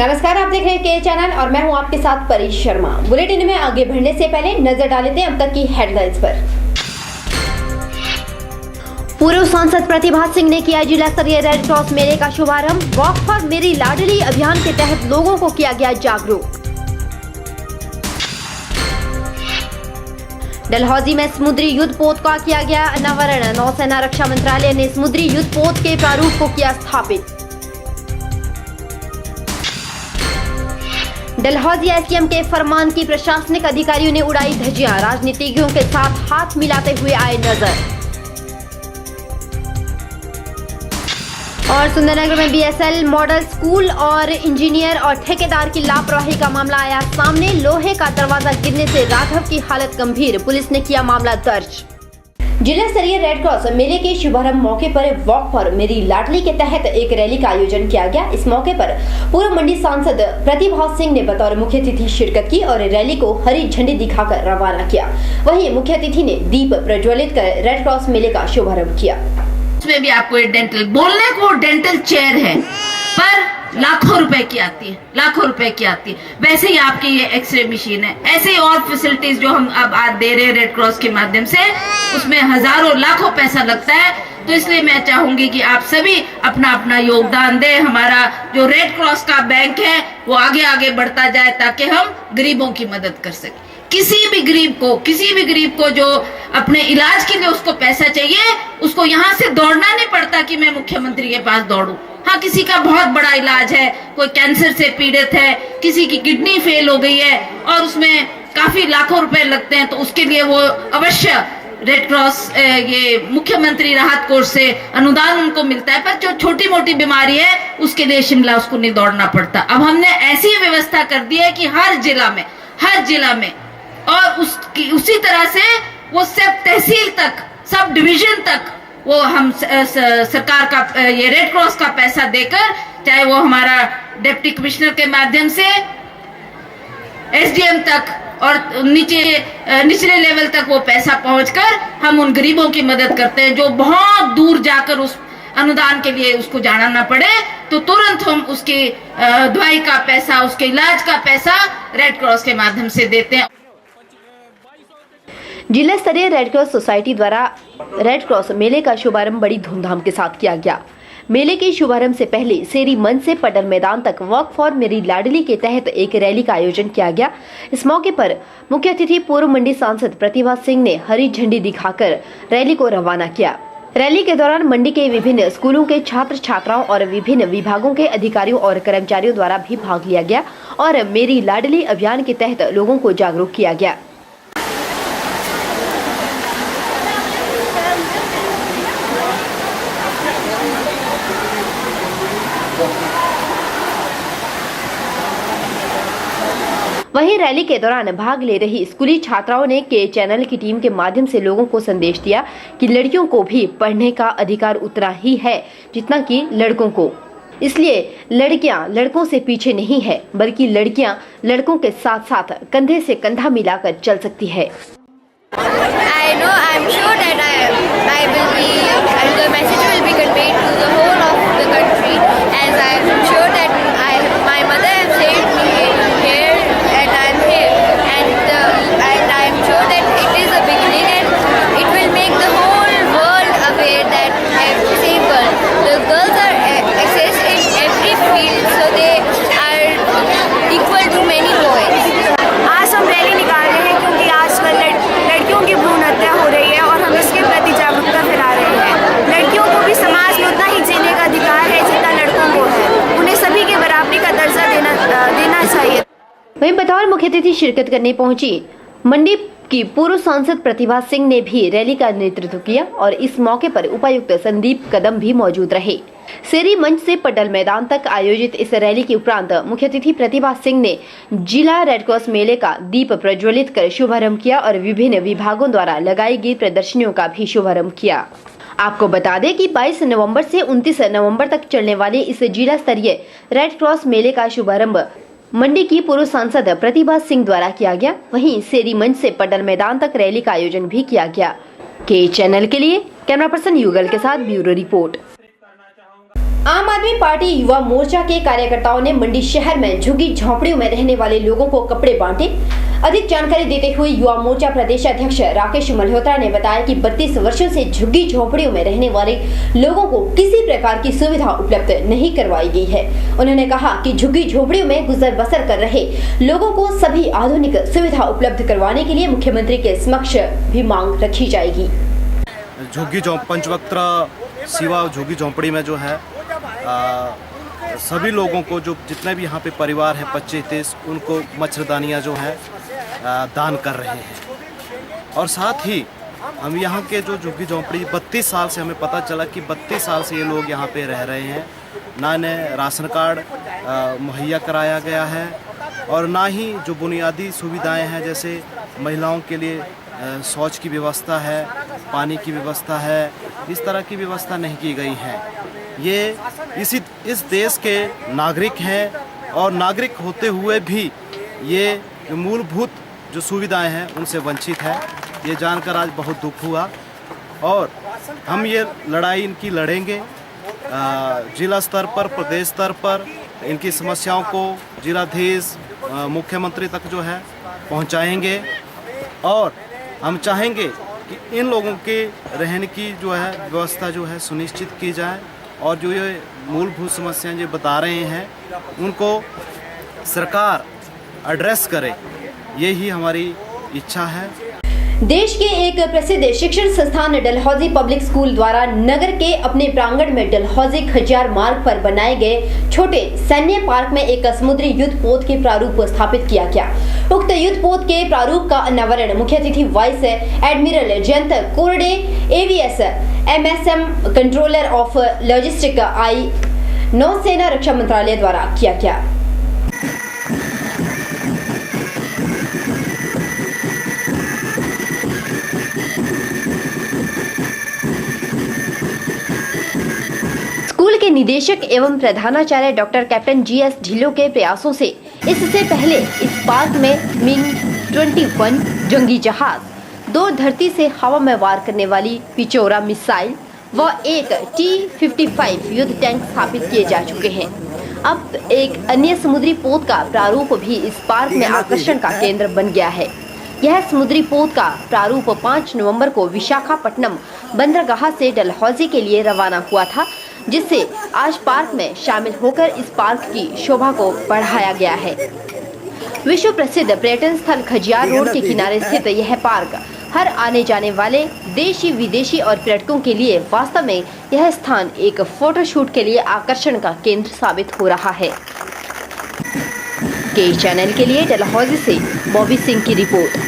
नमस्कार, आप देख रहे हैं के चैनल और मैं हूं आपके साथ परी शर्मा। बुलेटिन में आगे बढ़ने से पहले नजर डाल लेते हैं अब तक की हेडलाइंस पर। पूर्व सांसद प्रतिभा सिंह ने किया जिला स्तरीय रेड क्रॉस मेले का शुभारंभ। वॉक फॉर मेरी लाडली अभियान के तहत लोगों को किया गया जागरूक। डलहौजी में समुद्री युद्ध पोत का किया गया अनावरण। नौसेना रक्षा मंत्रालय ने समुद्री युद्ध पोत के प्रारूप को किया स्थापित। डलहौजी एसडीएम के फरमान की प्रशासनिक अधिकारियों ने उड़ाई धज्जियां। राजनीतिज्ञों के साथ हाथ मिलाते हुए आए नजर। और सुंदरनगर में बीएसएल मॉडल स्कूल और इंजीनियर और ठेकेदार की लापरवाही का मामला आया सामने। लोहे का दरवाजा गिरने से राघव की हालत गंभीर, पुलिस ने किया मामला दर्ज। जिला स्तरीय रेड क्रॉस मेले के शुभारंभ मौके पर वॉक फॉर मेरी लाडली के तहत एक रैली का आयोजन किया गया। इस मौके पर पूर्व मंडी सांसद प्रतिभा सिंह ने बतौर मुख्य अतिथि शिरकत की और रैली को हरी झंडी दिखाकर रवाना किया। वहीं मुख्य अतिथि ने दीप प्रज्वलित कर रेड क्रॉस मेले का शुभारंभ किया। उसमें भी आपको एक डेंटल, बोलने को डेंटल चेयर है पर लाखों रुपए की आती है, लाखों रुपए की आती है। वैसे ही आपकी ये एक्सरे मशीन है, ऐसे ही और फैसिलिटीज जो हम अब आज दे रहे हैं रेड क्रॉस के माध्यम से, उसमें हजारों लाखों पैसा लगता है। तो इसलिए मैं चाहूंगी कि आप सभी अपना अपना योगदान दें। हमारा जो रेड क्रॉस का बैंक है वो आगे आगे बढ़ता जाए ताकि हम गरीबों की मदद कर सकें। किसी भी गरीब को जो अपने इलाज के लिए उसको पैसा चाहिए, उसको यहाँ से दौड़ना नहीं पड़ता कि मैं मुख्यमंत्री के पास दौड़ूं। हाँ, किसी का बहुत बड़ा इलाज है, कोई कैंसर से पीड़ित है, किसी की किडनी फेल हो गई है और उसमें काफी लाखों रुपए लगते हैं, तो उसके लिए वो अवश्य रेड क्रॉस ये मुख्यमंत्री राहत कोष से अनुदान उनको मिलता है। पर जो छोटी मोटी बीमारी है उसके लिए शिमला उसको नहीं दौड़ना पड़ता। अब हमने ऐसी व्यवस्था कर दी है कि हर जिला में और उसी तरह से वो सब तहसील तक, सब डिवीजन तक वो हम सरकार का ये रेड क्रॉस का पैसा देकर, चाहे वो हमारा डिप्टी कमिश्नर के माध्यम से एसडीएम तक और निचले लेवल तक वो पैसा पहुंचकर हम उन गरीबों की मदद करते हैं जो बहुत दूर जाकर उस अनुदान के लिए उसको जाना ना पड़े। तो तुरंत हम उसकी दवाई का पैसा, उसके इलाज का पैसा रेड क्रॉस के माध्यम से देते हैं। जिला स्तरीय रेड क्रॉस सोसाइटी द्वारा रेड क्रॉस मेले का शुभारंभ बड़ी धूमधाम के साथ किया गया। मेले के शुभारंभ से पहले सेरी मंच से पटल मैदान तक वॉक फॉर मेरी लाडली के तहत एक रैली का आयोजन किया गया। इस मौके पर मुख्य अतिथि पूर्व मंडी सांसद प्रतिभा सिंह ने हरी झंडी दिखाकर रैली को रवाना किया। रैली के दौरान मंडी के विभिन्न स्कूलों के छात्र छात्राओं और विभिन्न विभागों के अधिकारियों और कर्मचारियों द्वारा भी भाग लिया गया और मेरी लाडली अभियान के तहत लोगों को जागरूक किया गया। वहीं रैली के दौरान भाग ले रही स्कूली छात्राओं ने के चैनल की टीम के माध्यम से लोगों को संदेश दिया कि लड़कियों को भी पढ़ने का अधिकार उतना ही है जितना कि लड़कों को। इसलिए लड़कियां लड़कों से पीछे नहीं है, बल्कि लड़कियां लड़कों के साथ साथ कंधे से कंधा मिलाकर चल सकती है। वहीं बतौर मुख्य अतिथि शिरकत करने पहुंची मंडी की पूर्व सांसद प्रतिभा सिंह ने भी रैली का नेतृत्व किया और इस मौके पर उपायुक्त संदीप कदम भी मौजूद रहे। सेरी मंच से पटल मैदान तक आयोजित इस रैली के उपरांत मुख्य अतिथि प्रतिभा सिंह ने जिला रेड क्रॉस मेले का दीप प्रज्वलित कर शुभारंभ किया और विभिन्न विभागों द्वारा लगाई गई प्रदर्शनियों का भी शुभारंभ किया। आपको बता दें कि 22 नवंबर से 29 नवंबर तक चलने वाले इस जिला स्तरीय रेड क्रॉस मेले का शुभारंभ मंडी की पूर्व सांसद प्रतिभा सिंह द्वारा किया गया। वहीं सेरी मंच से पटल मैदान तक रैली का आयोजन भी किया गया। के चैनल के लिए कैमरा पर्सन युगल के साथ ब्यूरो रिपोर्ट। आम आदमी पार्टी युवा मोर्चा के कार्यकर्ताओं ने मंडी शहर में झुग्गी झोंपड़ियों में रहने वाले लोगों को कपड़े बांटे। अधिक जानकारी देते हुए युवा मोर्चा प्रदेश अध्यक्ष राकेश मल्होत्रा ने बताया कि 32 वर्षों से झुग्गी झोंपड़ियों में रहने वाले लोगों को किसी प्रकार की सुविधा उपलब्ध नहीं करवाई गई है। उन्होंने कहा कि झुग्गी झोंपड़ियों में गुजर बसर कर रहे लोगों को सभी आधुनिक सुविधा उपलब्ध करवाने के लिए मुख्यमंत्री के समक्ष भी मांग रखी जाएगी। झुग्गी पंचवक्त्रा सिवा झुग्गी झोंपड़ी में जो है सभी लोगों को जो जितने भी यहाँ पे परिवार हैं 25-30 उनको मच्छरदानियाँ जो हैं दान कर रहे हैं। और साथ ही हम यहाँ के जो झुग्गी झोंपड़ी 32 साल से हमें पता चला कि 32 साल से ये लोग यहाँ पे रह रहे हैं, ना इन्हें राशन कार्ड मुहैया कराया गया है और ना ही जो बुनियादी सुविधाएं हैं जैसे महिलाओं के लिए शौच की व्यवस्था है, पानी की व्यवस्था है, इस तरह की व्यवस्था नहीं की गई है। ये इस देश के नागरिक हैं और नागरिक होते हुए भी ये मूलभूत जो सुविधाएं हैं उनसे वंचित है। ये जानकर आज बहुत दुख हुआ और हम ये लड़ाई इनकी लड़ेंगे जिला स्तर पर, प्रदेश स्तर पर। इनकी समस्याओं को जिलाधीश मुख्यमंत्री तक जो है पहुंचाएंगे और हम चाहेंगे कि इन लोगों के रहने की जो है व्यवस्था जो है सुनिश्चित की जाए और जो ये मूलभूत समस्याएं जो बता रहे हैं उनको सरकार एड्रेस करे, यही हमारी इच्छा है। देश के एक प्रसिद्ध शिक्षण संस्थान डलहौजी पब्लिक स्कूल द्वारा नगर के अपने प्रांगण में डलहौजी खजियार मार्ग पर बनाए गए छोटे सैन्य पार्क में एक समुद्री युद्ध पोत के प्रारूप स्थापित किया गया। उक्त युद्ध पोत के प्रारूप का अनावरण मुख्य अतिथि vice admiral Jayant Korde, AVS MSM controller of logistic आई नौसेना रक्षा मंत्रालय द्वारा किया गया। स्कूल के निदेशक एवं प्रधानाचार्य डॉक्टर कैप्टन GS ढिल्लों के प्रयासों से इससे पहले इस पार्क में MiG-21 जंगी जहाज, 2 धरती से हवा में वार करने वाली पिचोरा मिसाइल व एक T-55 युद्ध टैंक स्थापित किए जा चुके हैं। अब एक अन्य समुद्री पोत का प्रारूप भी इस पार्क में आकर्षण का केंद्र बन गया है। यह समुद्री पोत का प्रारूप 5 नवंबर को विशाखापट्टनम बंदरगाह से डलहौजी के लिए रवाना हुआ था, जिससे आज पार्क में शामिल होकर इस पार्क की शोभा को बढ़ाया गया है। विश्व प्रसिद्ध पर्यटन स्थल खजियार रोड के किनारे स्थित यह पार्क हर आने जाने वाले देशी विदेशी और पर्यटकों के लिए वास्तव में यह स्थान एक फोटोशूट के लिए आकर्षण का केंद्र साबित हो रहा है। के चैनल के लिए डलहौजी से बॉबी सिंह की रिपोर्ट।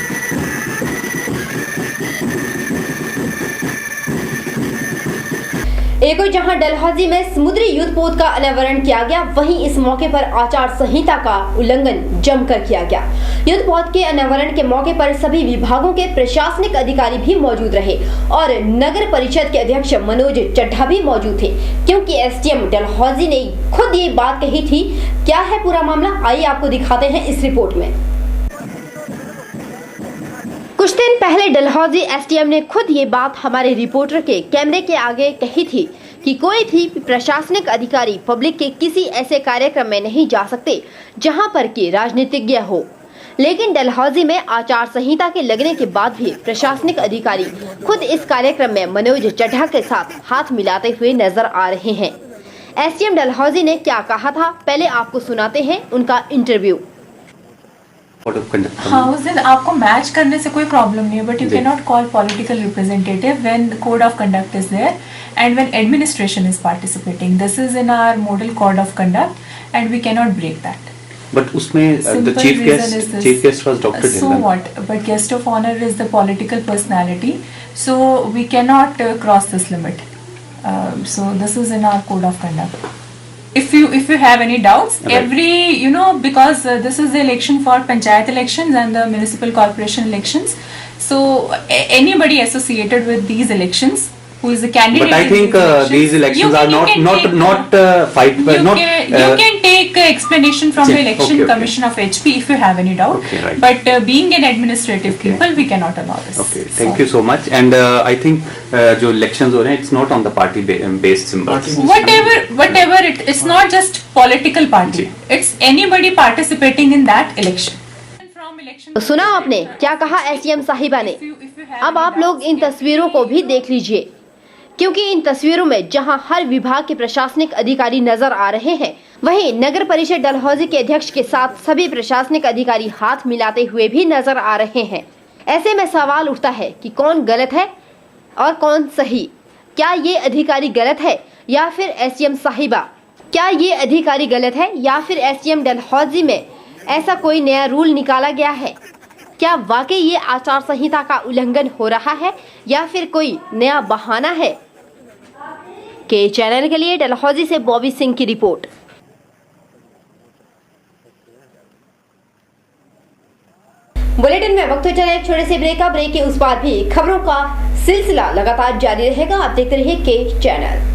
एक और जहां डलहौजी में समुद्री युद्ध पोत का अनावरण किया गया, वहीं इस मौके पर आचार संहिता का उल्लंघन जमकर किया गया। युद्ध पोत के अनावरण के मौके पर सभी विभागों के प्रशासनिक अधिकारी भी मौजूद रहे और नगर परिषद के अध्यक्ष मनोज चड्ढा भी मौजूद थे, क्योंकि SDM डलहौजी ने खुद ये बात कही थी। क्या है पूरा मामला, आइए आपको दिखाते हैं इस रिपोर्ट में। कुछ दिन पहले डलहौजी SDM ने खुद ये बात हमारे रिपोर्टर के कैमरे के आगे कही थी कि कोई भी प्रशासनिक अधिकारी पब्लिक के किसी ऐसे कार्यक्रम में नहीं जा सकते जहां पर कि राजनीतिज्ञ हो। लेकिन डलहौजी में आचार संहिता के लगने के बाद भी प्रशासनिक अधिकारी खुद इस कार्यक्रम में मनोज चड्ढा के साथ हाथ मिलाते हुए नजर आ रहे हैं। SDM डलहौजी ने क्या कहा था, पहले आपको सुनाते हैं उनका इंटरव्यू। हाँ, उस दिन आपको मैच करने से कोई प्रॉब्लम नहीं है, but you can not call political representative when code of conduct is there and when administration is participating. This is in our model code of conduct and we can not break that. But उसमें the chief guest was Dr. So what? But guest of honor is the political personality, so we cannot cross this limit. So this is in our code of conduct. If you have any doubts, right. Because this is the election for panchayat elections and the municipal corporation elections, so anybody associated with these elections who is a candidate. But I think these elections are not fight. You can take explanation from the Election Commission of HP if you have any doubt. Okay, right. But being an administrative people, we cannot allow this. Okay, thank you so much. And I think जो elections हो रहे हैं, it's not on the party based symbols. Whatever it's not just political party. It's anybody participating in that election. तो सुना आपने क्या कहा SDM साहिबा ने। अब आप लोग इन तस्वीरों को भी देख लीजिए, क्योंकि इन तस्वीरों में जहां हर विभाग के प्रशासनिक अधिकारी नजर आ रहे हैं, वहीं नगर परिषद डलहौजी के अध्यक्ष के साथ सभी प्रशासनिक अधिकारी हाथ मिलाते हुए भी नजर आ रहे हैं। ऐसे में सवाल उठता है कि कौन गलत है और कौन सही। क्या ये अधिकारी गलत है या फिर एसडीएम साहिबा? क्या ये अधिकारी गलत है या फिर एसडीएम डलहौजी में ऐसा कोई नया रूल निकाला गया है? क्या वाकई ये आचार संहिता का उल्लंघन हो रहा है या फिर कोई नया बहाना है? के चैनल के लिए डलहौजी से बॉबी सिंह की रिपोर्ट। बुलेटिन में वक्त हो चला एक छोटे से ब्रेक का। ब्रेक के उस पार भी खबरों का सिलसिला लगातार जारी रहेगा। आप देखते रहिए के चैनल।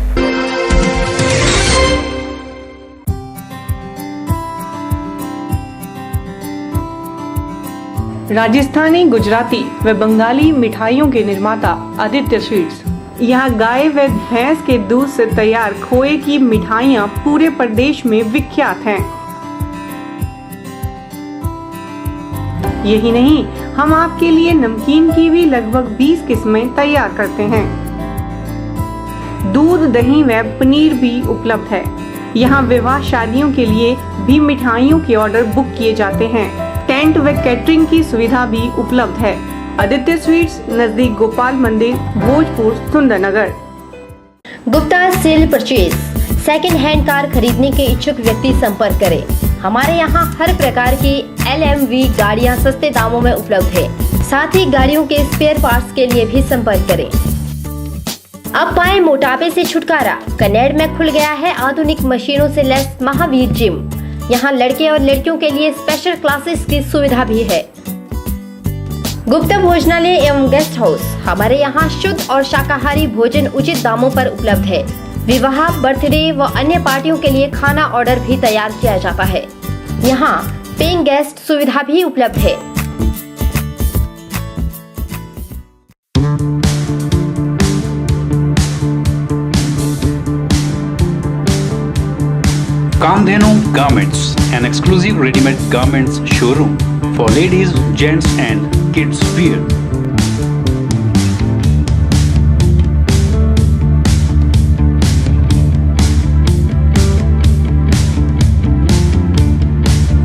राजस्थानी, गुजराती व बंगाली मिठाइयों के निर्माता आदित्य स्वीट्स। यहाँ गाय व भैंस के दूध से तैयार खोए की मिठाइयाँ पूरे प्रदेश में विख्यात हैं। यही नहीं, हम आपके लिए नमकीन की भी लगभग 20 किस्में तैयार करते हैं। दूध, दही व पनीर भी उपलब्ध है। यहाँ विवाह शादियों के लिए भी मिठाइयों के ऑर्डर बुक किए जाते हैं। टेंट व कैटरिंग की सुविधा भी उपलब्ध है। आदित्य स्वीट्स, नजदीक Gopal Mandir, Bhojpur, Sundernagar. Gupta sale purchase. Second hand car खरीदने के इच्छुक व्यक्ति संपर्क करें। हमारे यहाँ हर प्रकार की LMV गाड़ियाँ सस्ते दामों में उपलब्ध है। साथ ही गाड़ियों के स्पेयर पार्ट्स के लिए भी संपर्क करें। अब पाएं मोटापे से छुटकारा। कनेड में खुल गया है आधुनिक मशीनों से लैस महावीर जिम। यहाँ लड़के और लड़कियों के लिए स्पेशल क्लासेस की सुविधा भी है। गुप्ता भोजनालय एवं गेस्ट हाउस। हमारे यहाँ शुद्ध और शाकाहारी भोजन उचित दामों पर उपलब्ध है। विवाह, बर्थडे व अन्य पार्टियों के लिए खाना ऑर्डर भी तैयार किया जाता है। यहाँ पेइंग गेस्ट सुविधा भी उपलब्ध है। Kamdhenu Garments, an exclusive ready-made garments showroom for ladies, gents and kids wear.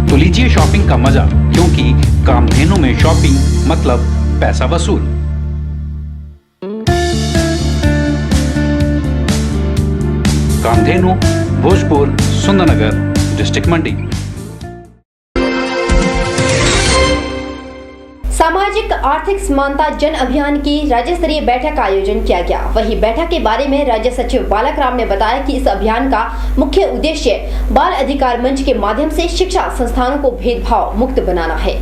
तो लीजिए शॉपिंग का मजा, क्योंकि कामधेनु में शॉपिंग मतलब पैसा वसूल। कामधेनु, भोजपुर, सुंदरनगर, डिस्ट्रिक्ट मंडी। सामाजिक आर्थिक समानता जन अभियान की राज्य स्तरीय बैठक का आयोजन किया गया। वहीं बैठक के बारे में राज्य सचिव बालक राम ने बताया कि इस अभियान का मुख्य उद्देश्य बाल अधिकार मंच के माध्यम से शिक्षा संस्थानों को भेदभाव मुक्त बनाना है।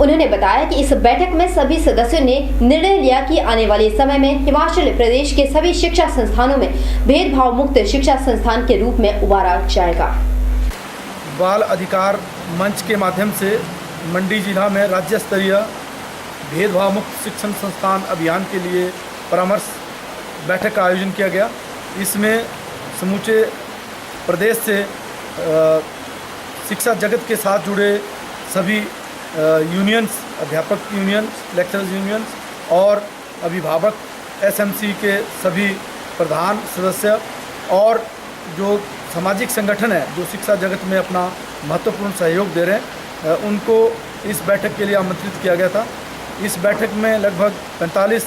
उन्होंने बताया कि इस बैठक में सभी सदस्यों ने निर्णय लिया कि आने वाले समय में हिमाचल प्रदेश के सभी शिक्षा संस्थानों में भेदभाव मुक्त शिक्षा संस्थान के रूप में उभारा जाएगा। बाल अधिकार मंच के माध्यम से मंडी जिला में राज्य स्तरीय भेदभाव मुक्त शिक्षण संस्थान अभियान के लिए परामर्श बैठक का आयोजन किया गया। इसमें समूचे प्रदेश से शिक्षा जगत के साथ जुड़े सभी यूनियंस, अध्यापक यूनियंस, लेक्चरर्स यूनियंस और अभिभावक SMC के सभी प्रधान सदस्य और जो सामाजिक संगठन है जो शिक्षा जगत में अपना महत्वपूर्ण सहयोग दे रहे हैं, उनको इस बैठक के लिए आमंत्रित किया गया था। इस बैठक में लगभग 45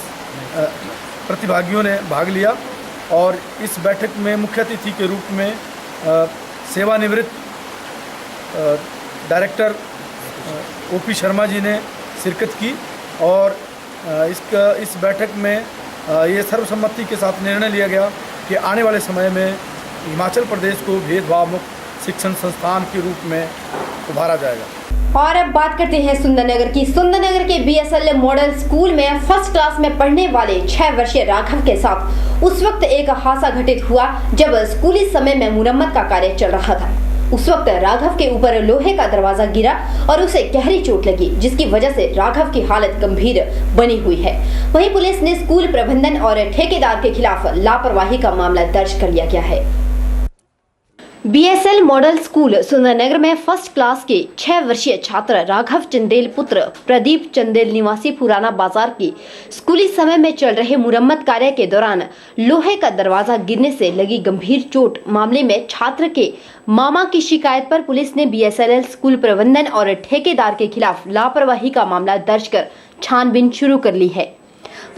प्रतिभागियों ने भाग लिया और इस बैठक में मुख्य अतिथि के रूप में सेवानिवृत्त डायरेक्टर OP शर्मा जी ने शिरकत की और इस बैठक में ये सर्वसम्मति के साथ निर्णय लिया गया कि आने वाले समय में हिमाचल प्रदेश को भेदभाव मुक्त शिक्षण संस्थान के रूप में उभारा जाएगा। और अब बात करते हैं सुंदरनगर की। सुंदरनगर के बीएसएल मॉडल स्कूल में फर्स्ट क्लास में पढ़ने वाले 6 वर्षीय राघव के साथ उस वक्त एक हादसा घटित हुआ जब स्कूली समय में मुरम्मत का कार्य चल रहा था। उस वक्त राघव के ऊपर लोहे का दरवाजा गिरा और उसे गहरी चोट लगी, जिसकी वजह से राघव की हालत गंभीर बनी हुई है। वहीं पुलिस ने स्कूल प्रबंधन और ठेकेदार के खिलाफ लापरवाही का मामला दर्ज कर लिया गया है। बीएसएल मॉडल स्कूल सुंदरनगर में फर्स्ट क्लास के 6 वर्षीय छात्र राघव चंदेल पुत्र प्रदीप चंदेल निवासी पुराना बाजार की स्कूली समय में चल रहे मुरम्मत कार्य के दौरान लोहे का दरवाजा गिरने से लगी गंभीर चोट मामले में छात्र के मामा की शिकायत पर पुलिस ने बीएसएल स्कूल प्रबंधन और ठेकेदार के खिलाफ लापरवाही का मामला दर्ज कर छानबीन शुरू कर ली है।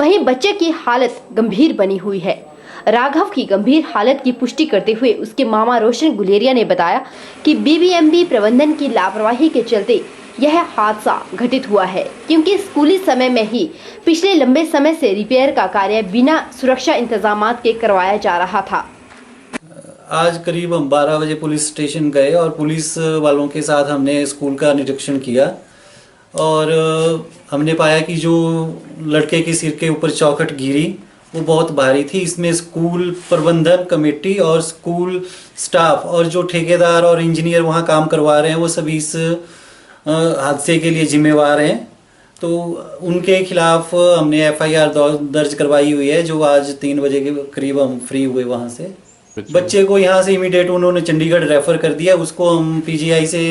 वहीं बच्चे की हालत गंभीर बनी हुई है। राघव की गंभीर हालत की पुष्टि करते हुए उसके मामा रोशन गुलेरिया ने बताया कि बीबीएमबी प्रबंधन की लापरवाही के चलते यह हादसा घटित हुआ है, क्योंकि स्कूली समय में ही पिछले लंबे समय से रिपेयर का कार्य बिना सुरक्षा इंतजामात के करवाया जा रहा था। आज करीब हम 12 बजे पुलिस स्टेशन गए और पुलिस वालों के साथ हमने स्कूल का निरीक्षण किया और हमने पाया कि जो लड़के के सिर के ऊपर चौखट गिरी वो बहुत भारी थी। इसमें स्कूल प्रबंधन कमेटी और स्कूल स्टाफ और जो ठेकेदार और इंजीनियर वहाँ काम करवा रहे हैं वो सभी इस हादसे के लिए जिम्मेवार हैं। तो उनके खिलाफ हमने एफआईआर दर्ज करवाई हुई है, जो आज 3 बजे के करीब हम फ्री हुए वहाँ से। बच्चे को यहाँ से इमीडिएट उन्होंने चंडीगढ़ रेफर कर दिया, उसको हम पीजीआई से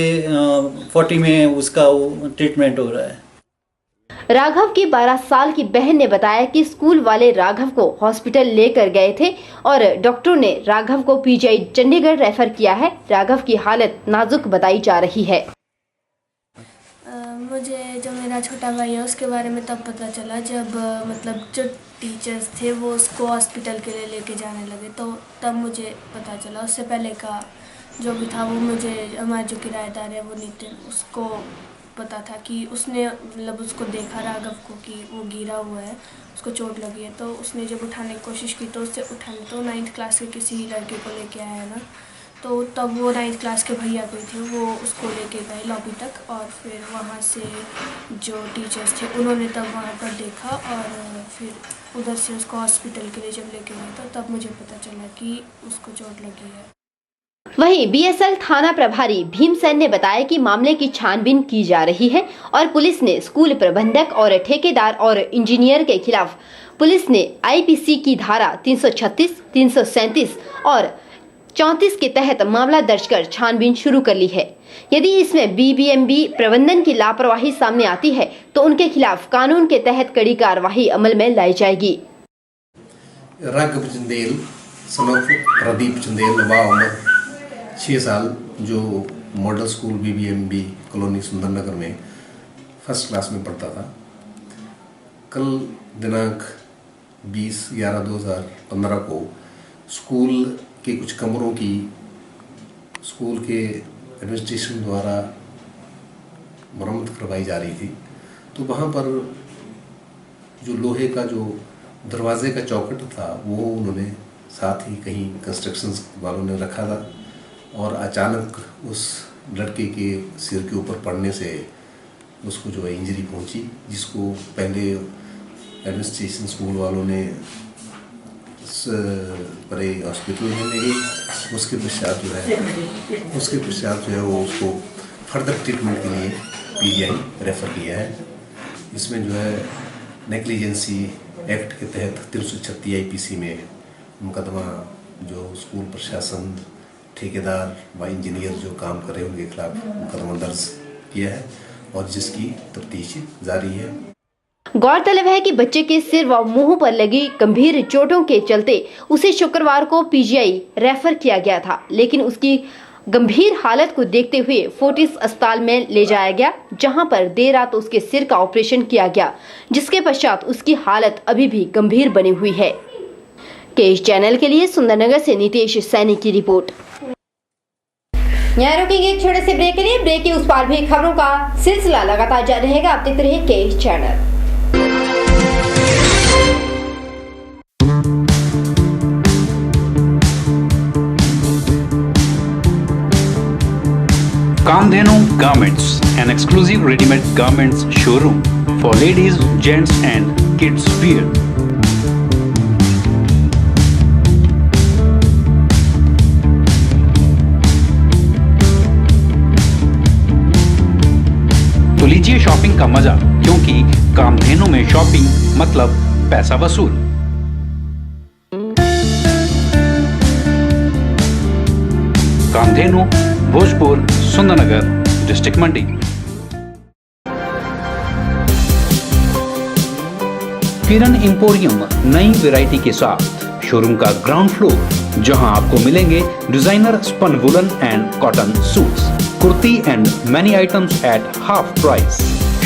40 में उसका ट्रीटमेंट हो रहा है। राघव की 12 साल की बहन ने बताया कि स्कूल वाले राघव को हॉस्पिटल लेकर गए थे और डॉक्टरों ने राघव को पीजीआई चंडीगढ़ रेफर किया है। राघव की हालत नाजुक बताई जा रही है। मुझे जो मेरा छोटा भाई है उसके बारे में तब पता चला जब मतलब जो टीचर्स थे वो उसको हॉस्पिटल के लिए लेके जाने लगे, तो तब मुझे पता चला। उससे पहले का जो भी था वो मुझे, हमारे जो किराएदार है वो नितिन, उसको पता था कि उसने मतलब उसको देखा राघव को कि वो गिरा हुआ है, उसको चोट लगी है, तो उसने जब उठाने की कोशिश की तो उससे उठाने तो 9th क्लास के किसी लड़के को लेके आया ना, तो तब वो 9th क्लास के भैया कोई थे वो उसको लेके गए लॉबी तक और फिर वहाँ से जो टीचर्स थे उन्होंने तब वहाँ पर देखा और फिर उधर से उसको हॉस्पिटल के लिए जब लेके गए तो तब मुझे पता चला कि उसको चोट लगी है। वहीं बीएसएल थाना प्रभारी भीमसेन ने बताया कि मामले की छानबीन की जा रही है और पुलिस ने स्कूल प्रबंधक और ठेकेदार और इंजीनियर के खिलाफ पुलिस ने आईपीसी की धारा 336, 337 और 34 के तहत मामला दर्ज कर छानबीन शुरू कर ली है। यदि इसमें बीबीएमबी प्रबंधन की लापरवाही सामने आती है तो उनके खिलाफ कानून के तहत कड़ी कार्रवाई अमल में लाई जाएगी। राघव चंदेल सनफ प्रदीप चंदेल नवा उम्र 6 साल, जो model school BBMB colony Sundernagar में फर्स्ट क्लास में पढ़ता था। कल दिनांक 20/11/2015 को स्कूल के कुछ कमरों की स्कूल के एडमिनिस्ट्रेशन द्वारा मरम्मत करवाई जा रही थी, तो वहाँ पर जो लोहे का जो दरवाजे का चौखट था वो उन्होंने साथ ही कहीं कंस्ट्रक्शन वालों ने रखा था और अचानक उस लड़के के सिर के ऊपर पड़ने से उसको जो है इंजरी पहुंची, जिसको पहले एडमिनिस्ट्रेशन स्कूल वालों ने बड़े हॉस्पिटल में ले गई। उसके पश्चात जो है वो उसको फर्दर ट्रीटमेंट के लिए पीजीआई रेफ़र किया है। इसमें जो है नेग्लिजेंसी एक्ट के तहत 336 आईपीसी में मुकदमा जो स्कूल प्रशासन, ठेकेदार व इंजीनियर जो काम कर रहे हैं उनके खिलाफ मुकदमा दर्ज किया है और जिसकी तफ्तीश जारी है। गौरतलब है कि बच्चे के सिर व मुंह पर लगी गंभीर चोटों के चलते उसे शुक्रवार को पीजीआई रेफर किया गया था, लेकिन उसकी गंभीर हालत को देखते हुए फोर्टिस अस्पताल में ले जाया गया, जहां पर देर रात उसके सिर का ऑपरेशन किया गया, जिसके पश्चात उसकी हालत अभी भी गंभीर बनी हुई है। केश चैनल के लिए सुंदरनगर से नितेश सैनी की रिपोर्ट। यहाँ रुकेंगे एक छोटे से ब्रेक के लिए। ब्रेक के उस पार भी खबरों का सिलसिला लगातार जारी रहेगा। आप देखते रहिए केश channel. Kamdhenu Garments, an exclusive ready-made garments showroom for ladies, gents and kids wear. तो लीजिए शॉपिंग का मजा, क्योंकि कामधेनु में शॉपिंग मतलब पैसा वसूल। कामधेनु, भोजपुर, सुंदरनगर, डिस्ट्रिक्ट मंडी। किरण एम्पोरियम नई वैरायटी के साथ शोरूम का ग्राउंड फ्लोर, जहां आपको मिलेंगे designer spun woollen and cotton suits, kurti and many items at half price.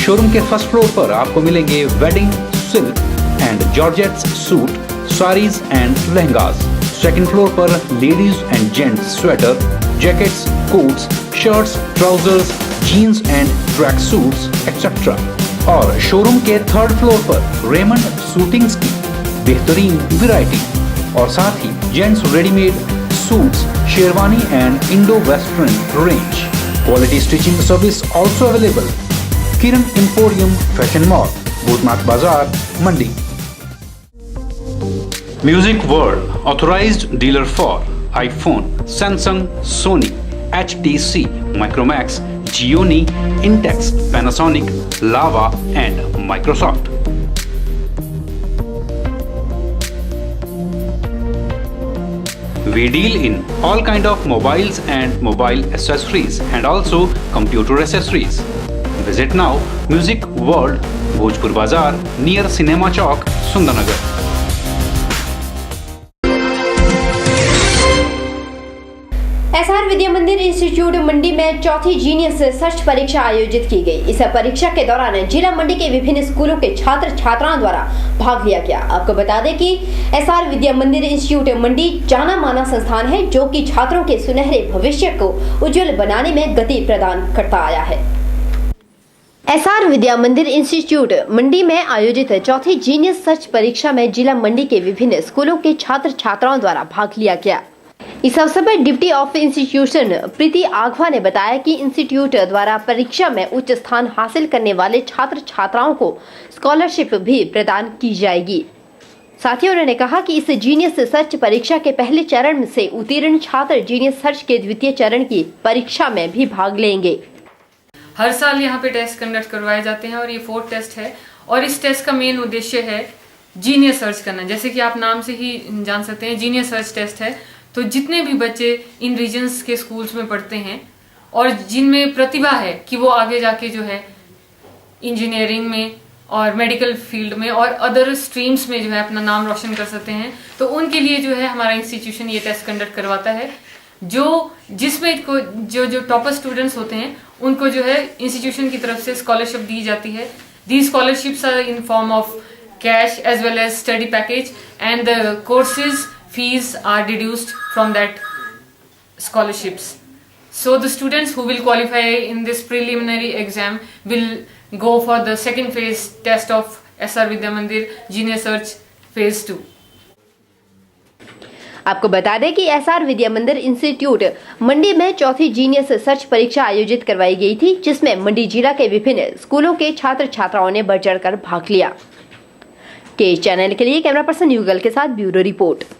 Showroom के फर्स्ट फ्लोर पर आपको मिलेंगे wedding, silk and georgettes suit, saris and lehengas. Second floor पर ladies and gents sweater, jackets, coats, shirts, trousers, jeans and track suits etcetera. और showroom के third floor पर Raymond suitings की बेहतरीन वैरायटी और साथ ही gents readymade suits, sherwani and Indo western range. Quality stitching service also available. Kiran emporium fashion mall, Bhootnath बाजार, Mandi. Music world authorised dealer for iPhone, Samsung, Sony, HTC, Micromax, Gionee, Intex, Panasonic, Lava and Microsoft. We deal in all kind of mobiles and mobile accessories and also computer accessories. Visit now Music World, Bhojpur Bazaar, near Cinema Chowk, Sundarnagar. SR Vidya Mandir institute मंडी में चौथी genius search परीक्षा आयोजित की गई। इस परीक्षा के दौरान जिला मंडी के विभिन्न स्कूलों के छात्र छात्राओं द्वारा भाग लिया गया। आपको बता दें कि एसआर विद्या मंदिर इंस्टीट्यूट मंडी जाना माना संस्थान है, जो कि छात्रों के सुनहरे भविष्य को उज्जवल बनाने में गति प्रदान करता आया है। एसआर विद्या मंदिर इंस्टीट्यूट मंडी में आयोजित चौथी जीनियस सर्च परीक्षा में जिला मंडी के विभिन्न स्कूलों के छात्र छात्राओं द्वारा भाग लिया गया। इस अवसर पर डिप्टी ऑफ इंस्टीट्यूशन प्रीति आघवा ने बताया कि इंस्टीट्यूट द्वारा परीक्षा में उच्च स्थान हासिल करने वाले छात्र छात्राओं को स्कॉलरशिप भी प्रदान की जाएगी। साथ ही उन्होंने कहा कि इस जीनियस सर्च परीक्षा के पहले चरण से उत्तीर्ण छात्र जीनियस सर्च के द्वितीय चरण की परीक्षा में भी भाग लेंगे। हर साल यहाँ पे टेस्ट कंडक्ट करवाए जाते हैं और ये 4th टेस्ट है और इस टेस्ट का मेन उद्देश्य है जीनियस सर्च करना। जैसे कि आप नाम से ही जान सकते हैं, जीनियस सर्च टेस्ट है। तो जितने भी बच्चे इन रीजन्स के स्कूल्स में पढ़ते हैं और जिनमें प्रतिभा है कि वो आगे जाके जो है इंजीनियरिंग में और मेडिकल फील्ड में और अदर स्ट्रीम्स में जो है अपना नाम रोशन कर सकते हैं, तो उनके लिए जो है हमारा इंस्टीट्यूशन ये टेस्ट कंडक्ट करवाता है। जिसमें जो टॉपर स्टूडेंट्स होते हैं उनको जो है इंस्टीट्यूशन की तरफ से स्कॉलरशिप दी जाती है। The scholarships are in form of cash as well as study package and the courses fees are deduced from that scholarships. So the students who will qualify in this preliminary exam will go for the second phase test of SR Vidya Mandir Junior Search Phase 2. आपको बता दें कि SR Vidya Mandir institute मंडी में चौथी genius search परीक्षा आयोजित करवाई गई थी, जिसमें मंडी जिला के विभिन्न स्कूलों के छात्र छात्राओं ने बढ़ चढ़कर भाग लिया। के चैनल के लिए कैमरा पर्सन युगल के साथ ब्यूरो रिपोर्ट।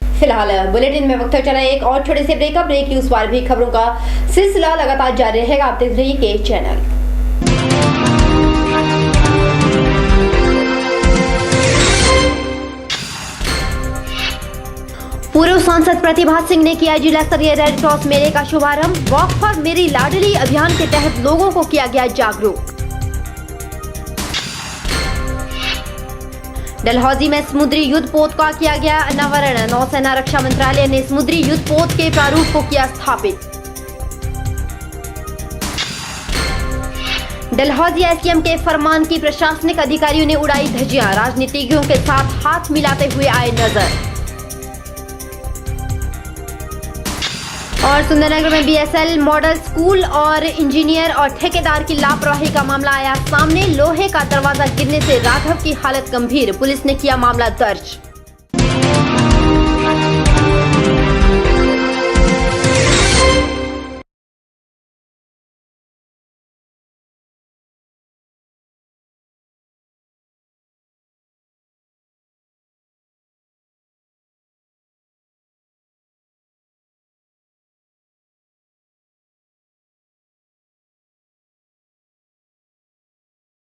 फिलहाल बुलेटिन में वक्त चला एक और छोटे से ब्रेक न्यूज पर भी खबरों का सिलसिला लगातार जारी रहेगा। आप देख रहिए के चैनल। पूर्व सांसद प्रतिभा सिंह ने किया जिला स्तरीय रेड क्रॉस मेले का शुभारंभ। वॉक फॉर मेरी लाडली अभियान के तहत लोगों को किया गया जागरूक। डलहौजी में समुद्री युद्ध पोत का किया गया अनावरण। नौसेना रक्षा मंत्रालय ने समुद्री युद्ध पोत के प्रारूप को किया स्थापित। डलहौजी एसडीएम के फरमान की प्रशासनिक अधिकारियों ने उड़ाई धज्जियां। राजनीतिज्ञों के साथ हाथ मिलाते हुए आए नजर। और सुंदरनगर में बीएसएल मॉडल स्कूल और इंजीनियर और ठेकेदार की लापरवाही का मामला आया सामने। लोहे का दरवाजा गिरने से राघव की हालत गंभीर, पुलिस ने किया मामला दर्ज।